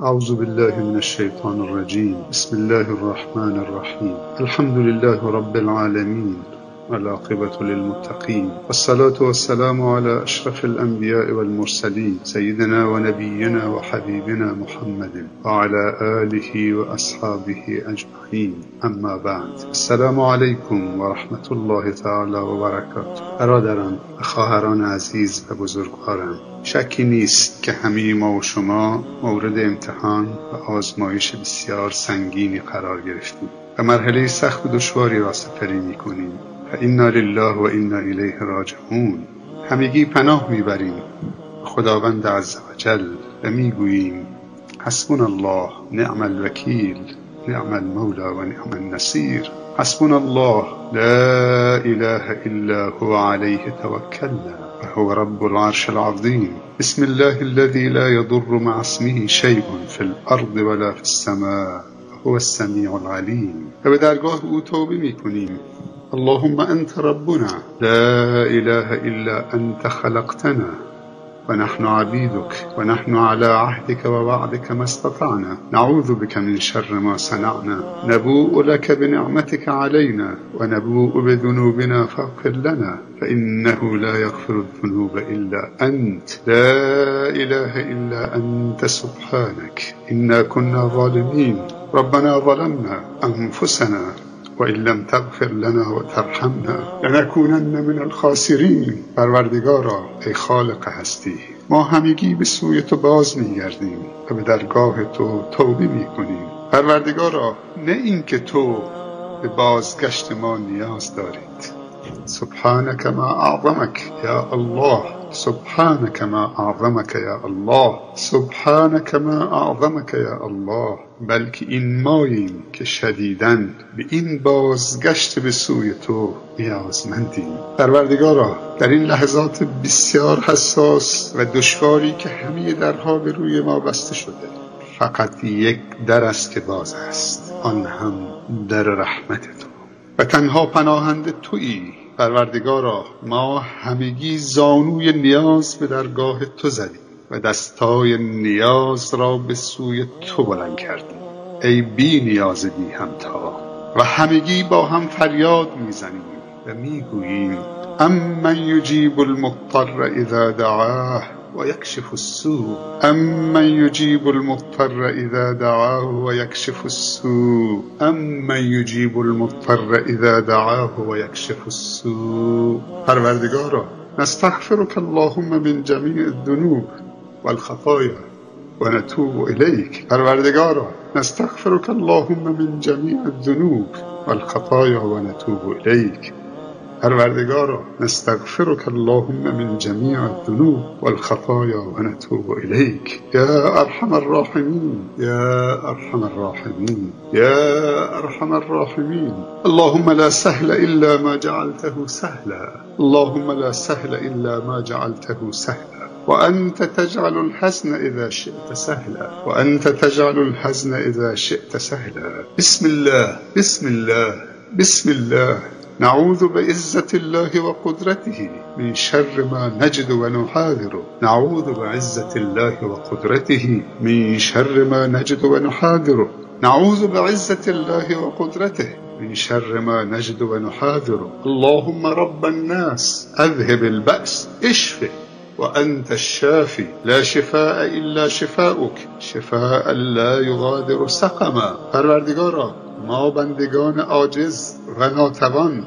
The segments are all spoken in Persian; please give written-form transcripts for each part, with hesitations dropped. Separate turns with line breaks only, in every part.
أعوذ بالله من الشيطان الرجيم. بسم الله الرحمن الرحيم. الحمد لله رب العالمين والعاقبة للمتقين، والصلاة والسلام على أشرف الأنبياء والمرسلين سيدنا ونبينا وحبيبنا محمد وعلى آله وأصحابه أجمعين. اما بعد، السلام عليكم ورحمة الله تعالى وبركاته. برادران و خواهران عزیز و بزرگوارم، شکی نیست که همه ما و شما مورد امتحان و آزمایش بسیار سنگینی قرار گرفتیم و مرحله سخت و دشواری را سپری می‌کنیم. فإنا لله و انا الیه راجعون. همگی پناه میبریم خداوند عزوجل و میگوییم حسبنا الله نعم الوکیل نعم المولى و نعم النصير. حسبنا الله لا اله الا هو عليه توكلنا وهو رب العرش العظيم. بسم الله الذي لا يضر مع اسمه شيء في الارض ولا في السماء وهو السميع العليم. و به درگاه او توبه میکنیم. اللهم أنت ربنا لا إله إلا أنت خلقتنا ونحن عبيدك ونحن على عهدك ووعدك ما استطعنا. نعوذ بك من شر ما صنعنا. نبوء لك بنعمتك علينا ونبوء بذنوبنا فاغفر لنا فإنه لا يغفر الذنوب إلا أنت. لا إله إلا أنت سبحانك إنا كنا ظالمين. ربنا ظلمنا أنفسنا وإن لم تغفر لنا وترحمنا لنكونن من الخاسرین. پروردگارا، ای خالق هستی، ما همگی به سوی تو باز میگردیم و به درگاه تو توبه میکنیم. پروردگارا، نه اینکه تو به بازگشت ما نیاز دارید. سبحانك ما أعظمك يا الله. سبحانك ما أعظمك يا الله. سبحانك ما أعظمك یا الله. بلکه این ماییم که شدیداً به این بازگشت به سوی تو نیازمندیم. پروردگارا، در این لحظات بسیار حساس و دشواری که همه درها به روی ما بسته شده، فقط یک در است که باز است، آن هم در رحمت تو و تنها پناهنده تویی. پروردگارا، ما همگی زانوی نیاز به درگاه تو زدیم و دستای نیاز را به سوی تو بلند کردیم، ای بی نیاز بی همتا. و همگی با هم فریاد میزنیم و میگوییم امن یجیب المضطر اذا دعاه و یکشف السوء. امن یجیب المضطر اذا دعاه و یکشف السوء. امن یجیب المضطر اذا دعاه و یکشف السوء. پروردگارا، نستغفرك اللهم من جمیع الذنوب والخطايا ونتوب إليك. پروردگارا، نستغفرك اللهم من جميع الذنوب والخطايا ونتوب إليك. پروردگارا، نستغفرك اللهم من جميع الذنوب والخطايا ونتوب إليك. يا أرحم الراحمين يا أرحم الراحمين يا أرحم الراحمين. اللهم لا سهل إلا ما جعلته سهلا. اللهم لا سهل إلا ما جعلته سهلا. وأنت تجعل الحزن إذا شئت سهلا. وأنت تجعل الحزن إذا شئت سهلا. بسم الله بسم الله بسم الله. نعوذ بعزة الله وقدرته من شر ما نجد ونحاذر. نعوذ بعزة الله وقدرته من شر ما نجد ونحاذر. نعوذ بعزة الله وقدرته من شر ما نجد ونحاذر. اللهم رب الناس أذهب البأس اشفه وأنت الشافي لا شفاء إلا شفاؤك شفاء لا يغادر سقما. پروردگارا، ما بندگان عاجز و ناتوان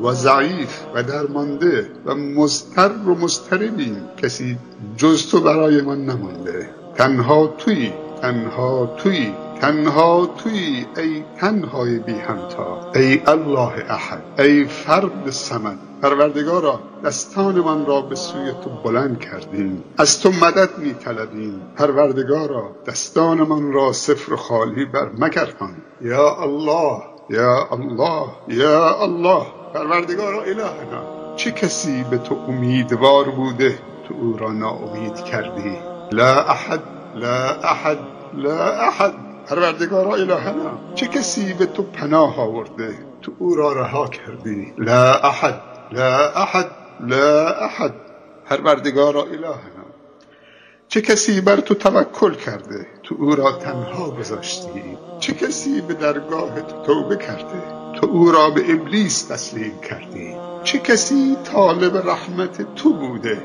و ضعیف و درمانده و مضطر و مضطربیم. کسی جز تو برای من نمانده. تنها تویی، تنها تویی، تنها تویی، ای تنهای بی همتا، ای الله احد، ای فرد صمد. پروردگارا، دستان من را به سوی تو بلند کردیم، از تو مدد می طلبیم. پروردگارا، دستان من را صفر خالی بر مگردان. یا الله یا الله یا الله. پروردگارا الهنا، چه کسی به تو امیدوار بوده تو او را ناامید کردی؟ لا احد لا احد لا احد. پروردگارا الهنا، چه کسی به تو پناه آورده تو او را رها کردی؟ لا احد لا احد لا احد. پروردگارا الهنا، چه کسی بر تو توکل کرده تو او را تنها گذاشتی؟ چه کسی به درگاه تو توبه کرده تو او را به ابلیس تسلیم کردی؟ چه کسی طالب رحمت تو بوده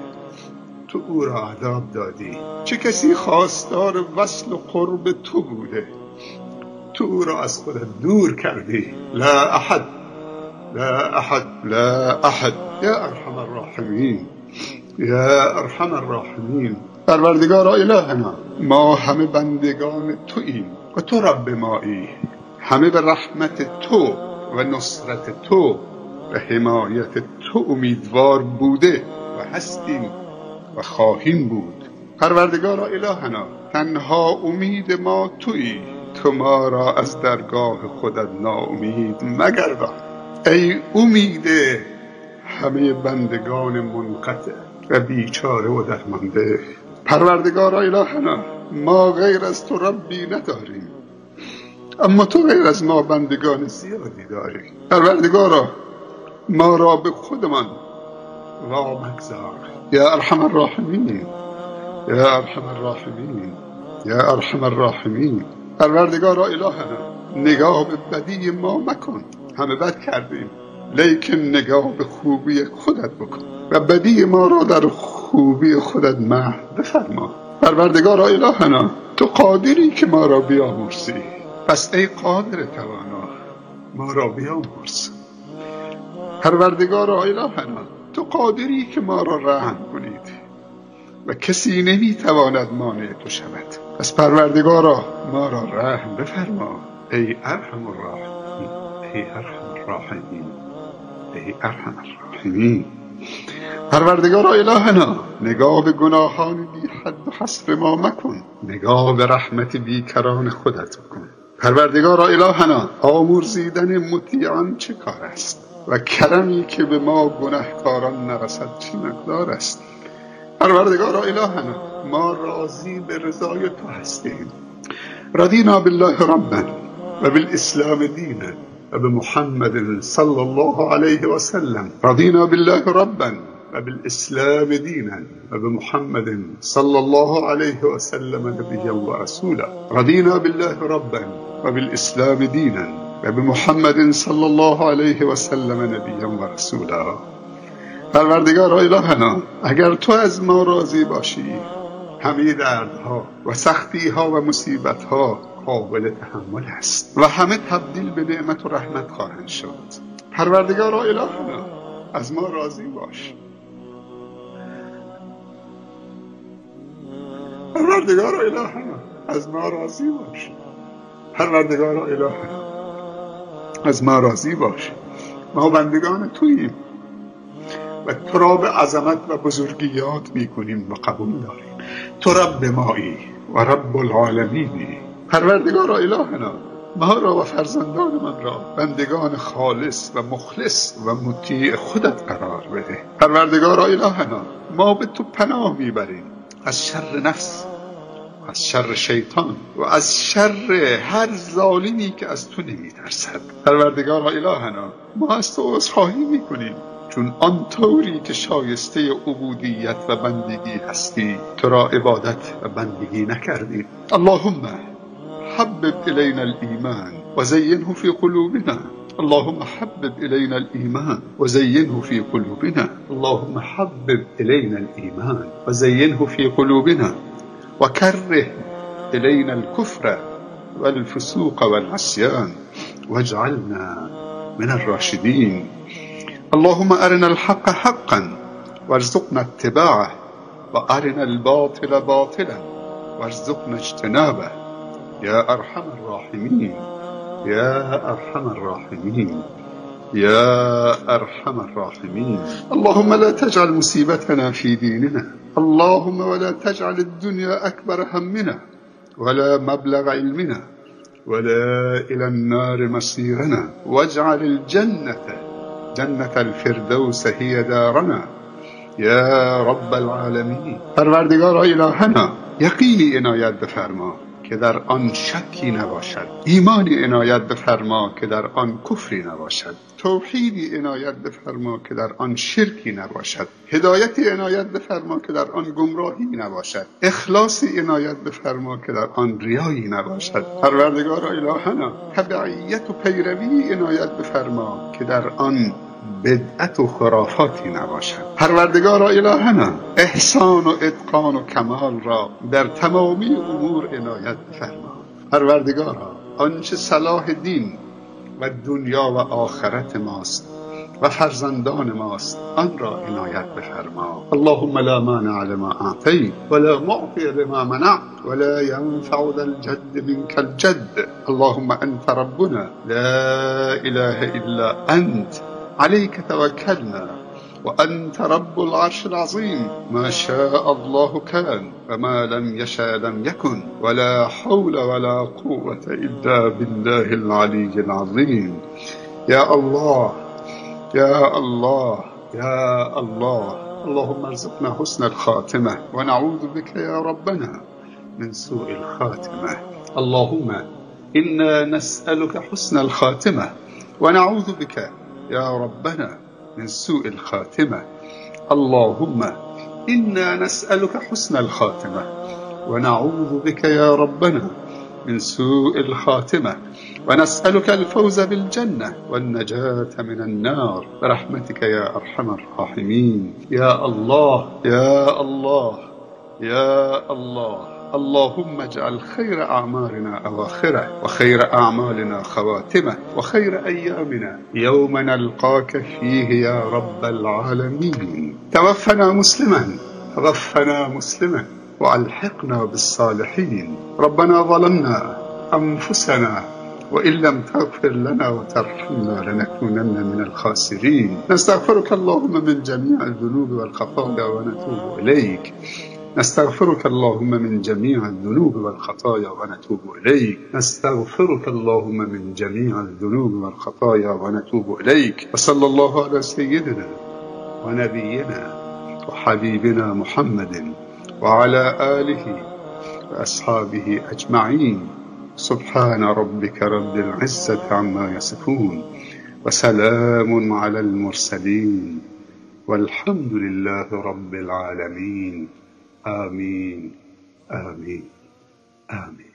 تو او را عذاب دادی؟ چه کسی خواستار وصل و قرب تو بوده تو او را از خودت دور کردی؟ لا احد لا احد لا احد یا ارحم الراحمین یا ارحم الراحمین. پروردگارا الهنا، ما همه بندگان توییم و تو رب مایی، همه به رحمت تو و نصرت تو و حمایت تو امیدوار بوده و هستیم و خواهیم بود. پروردگارا الهنا، تنها امید ما تویی، تو ما را از درگاه خودت ناامید مگردان. ای امید همه بندگان منقطع و بیچاره و درمانده. پروردگارا الهنا، ما غیر از تو ربی نداریم، اما تو غیر از ما بندگان زیادی داری. پروردگارا، ما را به خودمان وا مگذار. یا ارحم الراحمین یا ارحم الراحمین یا ارحم الراحمین. پروردگارا الهنا، نگاه به بدی ما مکن، همه بد کردیم، لیکن نگاه به خوبی خودت بکن و بدی ما را در خوبی خودت محو بفرما. پروردگارا الهنا، تو قادری که ما را بیامرزی، پس ای قادر توانا ما را بیامرز. پروردگارا الهنا، تو قادری که ما را رحم کنید و کسی نمیتواند مانع تو شود، پس پروردگارا ما را رحم بفرما. ای ارحم الراحمین ای ارحم الراحمین ای ارحم الراحمین. پروردگارا الهنا، نگاه به گناهان بی حد و حصر ما مکن، نگاه به رحمت بیکران خودت بکن. پروردگارا الهنا، آمرزیدن مطیعان چه کار است و کرمی که به ما گناهکاران نرسد چه مقدار است. پروردگارا الهنا، ما راضی به رضای تو هستیم. رضینا بالله ربا و بالاسلام دینا و بمحمد صلی الله علیه و سلم. رضینا بالله ربا و بالاسلام دینا و بمحمد صلی الله علیه و سلم نبیا و رسولا. رضینا بالله ربا و بالاسلام دینا و بمحمد صلی الله علیه و سلم نبیا و رسولا. پروردگارا الهنا، اگر تو از ما راضی باشی، همه دردها و سختیها و مصیبتها قابل تحمل است و همه تبدیل به نعمت و رحمت خواهند شد. پروردگارا الهنا، از ما راضی باش. پروردگارا الهنا، از ما راضی باش. پروردگارا الهنا، از ما راضی باش. ما بندگان توییم و تو را به عظمت و بزرگی یاد میکنیم و قبول داریم. تو رب مایی و رب العالمینی. پروردگارا الهنا، ما را و فرزندان من را بندگان خالص و مخلص و مطیع خودت قرار بده. پروردگارا الهنا، ما به تو پناه میبریم از شر نفس، از شر شیطان و از شر هر ظالمی که از تو نمیترسد. پروردگارا الهنا، ما از تو عذرخواهی میکنیم، چون آن طوری که شایسته عبودیت و بندگی هستی تو را عبادت و بندگی نکردیم. اللهم حبب الینا الایمان و زینه فی قلوبنا. اللهم حبب الینا الایمان و زینه فی قلوبنا. اللهم حبب الینا الایمان و زینه فی قلوبنا و کره الینا الكفر والفسوق والعصيان واجعلنا من الراشدين. اللهم أرنا الحق حقا وارزقنا اتباعه وأرنا الباطل باطلا وارزقنا اجتنابه يا أرحم الراحمين يا أرحم الراحمين يا أرحم الراحمين. اللهم لا تجعل مصيبتنا في ديننا. اللهم ولا تجعل الدنيا أكبر همنا ولا مبلغ علمنا ولا إلى النار مصيرنا واجعل الجنة جنة الفردوس هي دارنا یا رب العالمین. پروردگارا الهنا، یقینی عنایت بفرما که در آن شکی نباشد، ایمانی عنایت بفرما که در آن کفری نباشد، توحیدی عنایت بفرما که در آن شرکی نباشد، هدایتی عنایت بفرما که در آن گمراهی نباشد، اخلاصی عنایت بفرما که در آن ریایی نباشد. پروردگار الهنا تبعیت و پیروی عنایت بفرما که در آن بدعت و خرافاتی نباشد. پروردگار الهنا احسان و اتقان و کمال را در تمامی امور عنایت بفرما. پروردگارا آنچه صلاح دین و دنیا و آخرت ماست و فرزندان ماست آن را عنایت بفرما. اللهم لا مانع لما اعطیت ولا معطی لما منعت ولا ينفع ذا الجد منك الجد. اللهم انت ربنا لا اله الا انت عليك توكلنا وأنت رب العرش العظيم. ما شاء الله كان وما لم يشاء لم يكن ولا حول ولا قوة إلا بالله العلي العظيم. يا الله يا الله يا الله. اللهم ارزقنا حسن الخاتمة ونعوذ بك يا ربنا من سوء الخاتمة. اللهم إنا نسألك حسن الخاتمة ونعوذ بك يا ربنا من سوء الخاتمة. اللهم إنا نسألك حسن الخاتمة ونعوذ بك يا ربنا من سوء الخاتمة ونسألك الفوز بالجنة والنجاة من النار برحمتك يا أرحم الراحمين. يا الله يا الله يا الله. اللهم اجعل خير أعمالنا أواخره وخير أعمالنا خواتمه وخير أيامنا يوم نلقاك فيه يا رب العالمين. توفنا مسلما وألحقنا بالصالحين. ربنا ظلمنا أنفسنا وإن لم تغفر لنا وترحمنا لنكونن من الخاسرين. نستغفرك اللهم من جميع الذنوب والخطايا ونتوب إليك. نستغفرك اللهم من جميع الذنوب والخطايا ونتوب إليك. نستغفرك اللهم من جميع الذنوب والخطايا ونتوب إليك. وصلى الله على سيدنا ونبينا وحبيبنا محمد وعلى آله وأصحابه أجمعين. سبحان ربك رب العزة عما يصفون وسلام على المرسلين والحمد لله رب العالمين. آمين آمين آمين.